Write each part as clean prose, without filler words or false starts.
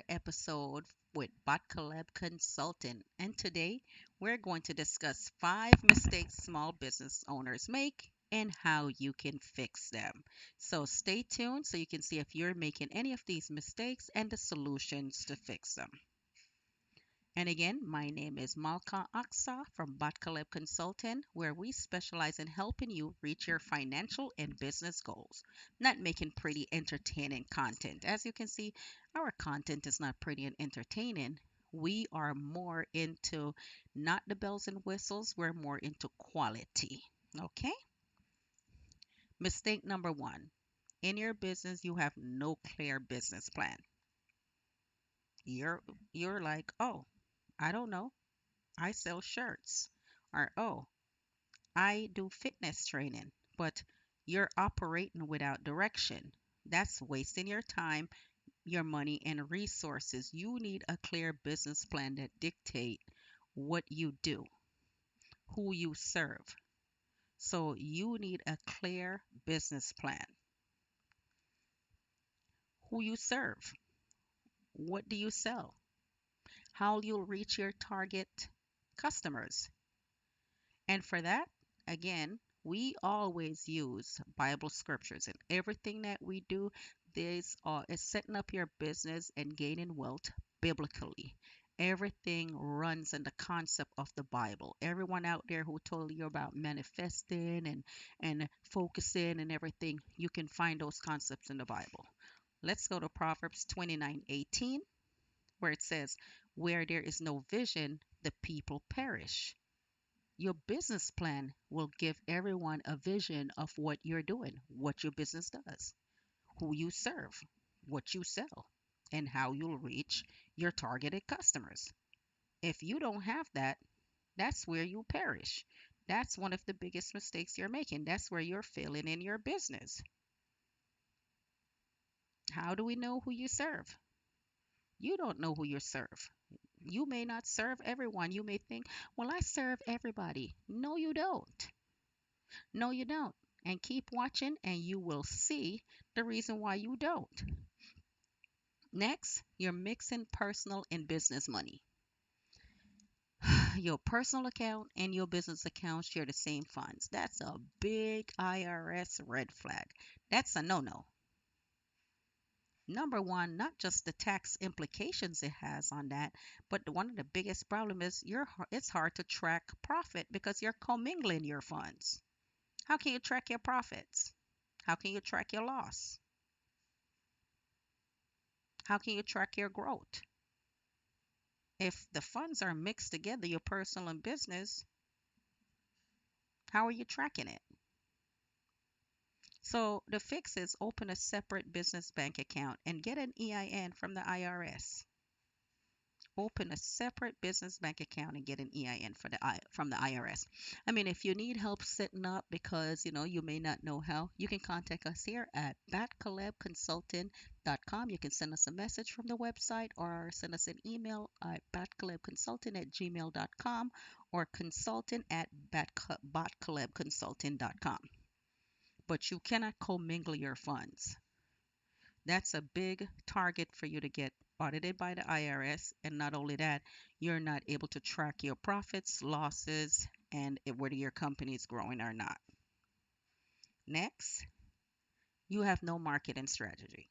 episode with Bot Collab Consultant. And today we're going to discuss 5 mistakes small business owners make and how you can fix them. So stay tuned so you can see if you're making any of these mistakes and the solutions to fix them. And again, my name is Malka Aksa from Botcolab Consultant, where we specialize in helping you reach your financial and business goals, not making pretty entertaining content. As you can see, our content is not pretty and entertaining. We are more into not the bells and whistles, we're more into quality. Okay? Mistake number one. In your business, you have no clear business plan. You're you're like, "Oh, I don't know. I sell shirts." Or, "Oh, I do fitness training," but you're operating without direction. That's wasting your time, your money, and resources. You need a clear business plan that dictate what you do, who you serve. So you need a clear business plan. Who you serve, what do you sell, how you'll reach your target customers. And for that, again, we always use Bible scriptures in everything that we do. This is setting up your business and gaining wealth biblically. Everything runs in the concept of the Bible. Everyone out there who told you about manifesting and focusing and everything, you can find those concepts in the Bible. Let's go to Proverbs 29:18, where it says, "Where there is no vision, the people perish." Your business plan will give everyone a vision of what you're doing, what your business does, who you serve, what you sell, and how you'll reach your targeted customers. If you don't have that, that's where you perish. That's one of the biggest mistakes you're making. That's where you're failing in your business. How do we know who you serve? You don't know who you serve. You may not serve everyone. You may think, "Well, I serve everybody." No, you don't. No, you don't. And keep watching, and you will see the reason why you don't. Next, you're mixing personal and business money. Your personal account and your business account share the same funds. That's a big IRS red flag. That's a no no. Number one, not just the tax implications it has on that, but one of the biggest problem is it's hard to track profit because you're commingling your funds. How can you track your profits? How can you track your loss? How can you track your growth? If the funds are mixed together, your personal and business, how are you tracking it? So the fix is open a separate business bank account and get an EIN from the IRS. Open a separate business bank account and get an EIN from the IRS. I mean, if you need help setting up because you may not know how, you can contact us here at batcollabconsulting.com. You can send us a message from the website or send us an email at batcollabconsulting@gmail.com or consultant at botcollabconsulting.com. But you cannot commingle your funds. That's a big target for you to get audited by the IRS. And not only that, you're not able to track your profits, losses, and whether your company is growing or not. Next, you have no marketing strategy.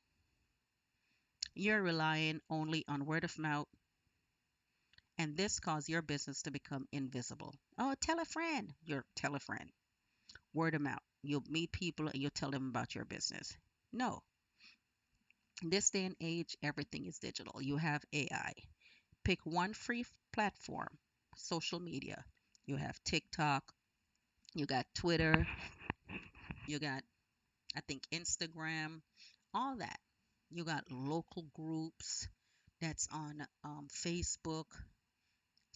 You're relying only on word of mouth, and this causes your business to become invisible. Oh, tell a friend. Tell a friend. Word of mouth. You'll meet people and you'll tell them about your business. No, in this day and age, everything is digital. You have AI. Pick one free platform, social media. You have TikTok, you got Twitter, you got, I think, Instagram, all that. You got local groups that's on Facebook.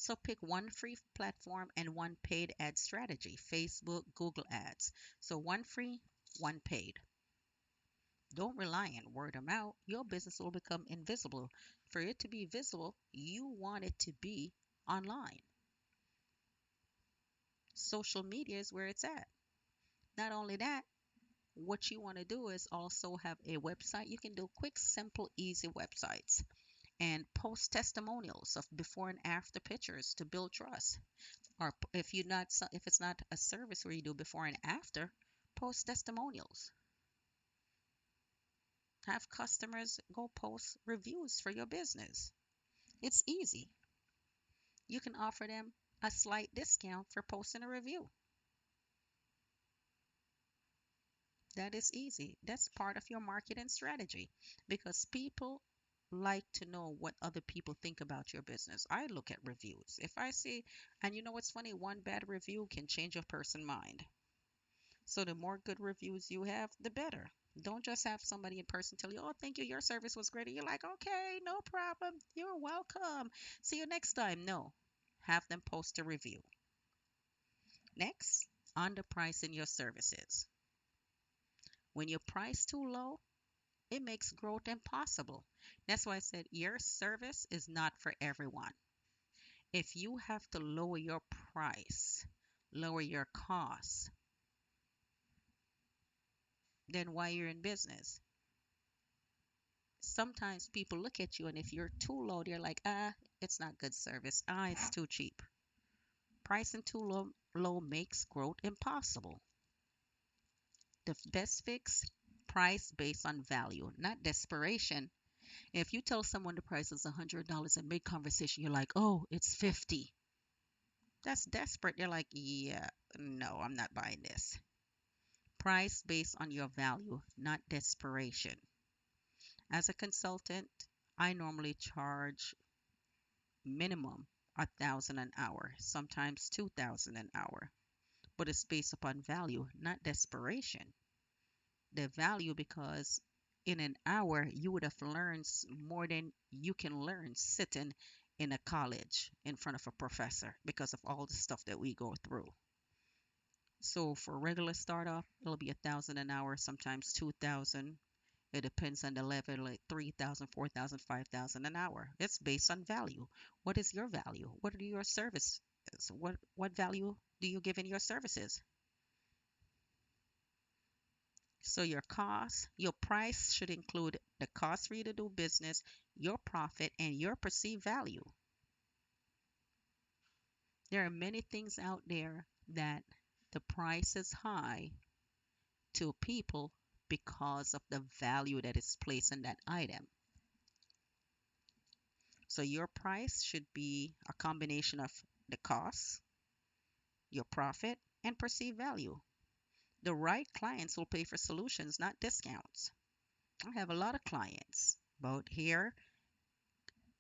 So pick one free platform and one paid ad strategy: Facebook, Google Ads. So one free, one paid. Don't rely on word of mouth. Your business will become invisible. For it to be visible, you want it to be online. Social media is where it's at. Not only that, what you want to do is also have a website. You can do quick, simple, easy websites. and post testimonials of before and after pictures to build trust. Or if it's not a service where you do before and after, post testimonials. Have customers go post reviews for your business. It's easy. You can offer them a slight discount for posting a review. That is easy. That's part of your marketing strategy because people like to know what other people think about your business. I look at reviews. If I see, and you know what's funny, one bad review can change a person's mind. So the more good reviews you have, the better. Don't just have somebody in person tell you, "Oh, thank you, your service was great." And you're like, "Okay, no problem. You're welcome. See you next time." No, have them post a review. Next, underpricing your services. When you price too low, it makes growth impossible. That's why I said your service is not for everyone. If you have to lower your price, lower your costs, then why you're in business? Sometimes people look at you and if you're too low, they're like, it's not good service. It's too cheap. Pricing too low makes growth impossible. The best fix, price based on value, not desperation. If you tell someone the price is $100 and mid conversation, you're like, oh, it's 50. That's desperate. They're like, yeah, no, I'm not buying this. Price based on your value, not desperation. As a consultant, I normally charge minimum 1,000 an hour, sometimes 2,000 an hour, but it's based upon value, not desperation. The value because in an hour you would have learned more than you can learn sitting in a college in front of a professor because of all the stuff that we go through. So for regular startup, it'll be 1,000 an hour, sometimes 2,000. It depends on the level, like 3,000, 4,000, 5,000 an hour. It's based on value. What is your value? What are your services? What value do you give in your services? So your price should include the cost for you to do business, your profit, and your perceived value. There are many things out there that the price is high to people because of the value that is placed in that item. So your price should be a combination of the cost, your profit, and perceived value. The right clients will pay for solutions, not discounts. I have a lot of clients, both here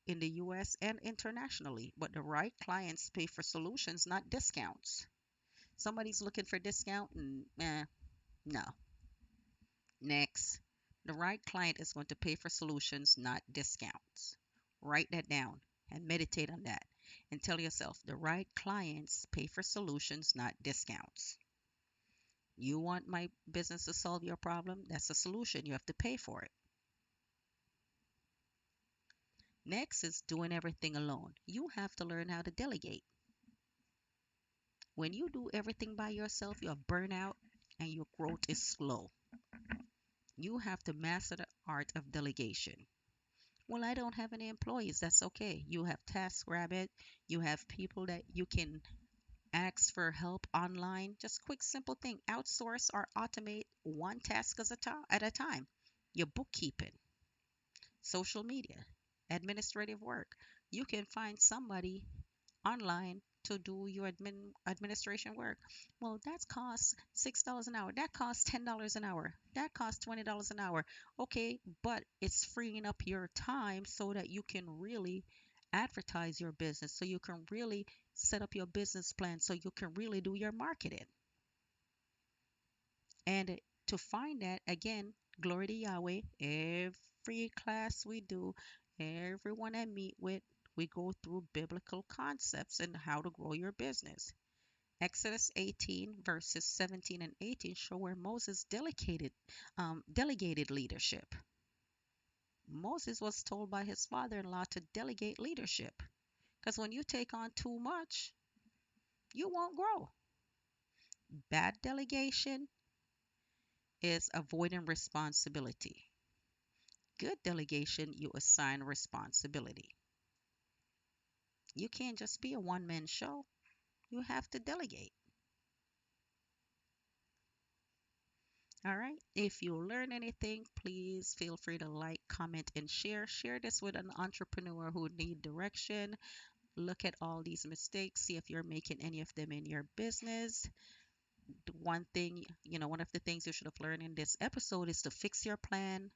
in the US and internationally, but the right clients pay for solutions, not discounts. Somebody's looking for discount and no. Next, the right client is going to pay for solutions, not discounts. Write that down and meditate on that and tell yourself the right clients pay for solutions, not discounts. You want my business to solve your problem? That's a solution. You have to pay for it. Next is doing everything alone. You have to learn how to delegate. When you do everything by yourself, you have burnout and your growth is slow. You have to master the art of delegation. Well, I don't have any employees. That's okay. You have TaskRabbit. You have people that you can ask for help online. Just quick, simple thing. Outsource or automate one task at a time. Your bookkeeping, social media, administrative work. You can find somebody online to do your administration work. Well, that costs $6 an hour. That costs $10 an hour. That costs $20 an hour. Okay, but it's freeing up your time so that you can really advertise your business, so you can really set up your business plan, so you can really do your marketing. And to find that, again, glory to Yahweh, every class we do, everyone I meet with, we go through biblical concepts and how to grow your business. Exodus 18, verses 17 and 18 show where Moses delegated leadership. Moses was told by his father-in-law to delegate leadership because when you take on too much, you won't grow. Bad delegation is avoiding responsibility. Good delegation, you assign responsibility. You can't just be a one-man show. You have to delegate. All right. If you learn anything, please feel free to like, comment, and share. Share this with an entrepreneur who need direction. Look at all these mistakes, see if you're making any of them in your business. One thing, one of the things you should have learned in this episode is to fix your plan,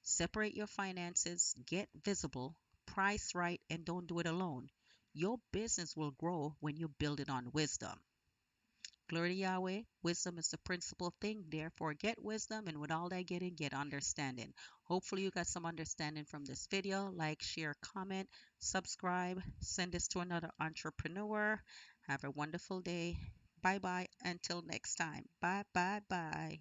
separate your finances, get visible, price right, and don't do it alone. Your business will grow when you build it on wisdom. Glory to Yahweh. Wisdom is the principal thing. Therefore, get wisdom, and with all that getting, get understanding. Hopefully, you got some understanding from this video. Like, share, comment, subscribe, send this to another entrepreneur. Have a wonderful day. Bye bye. Until next time. Bye bye bye.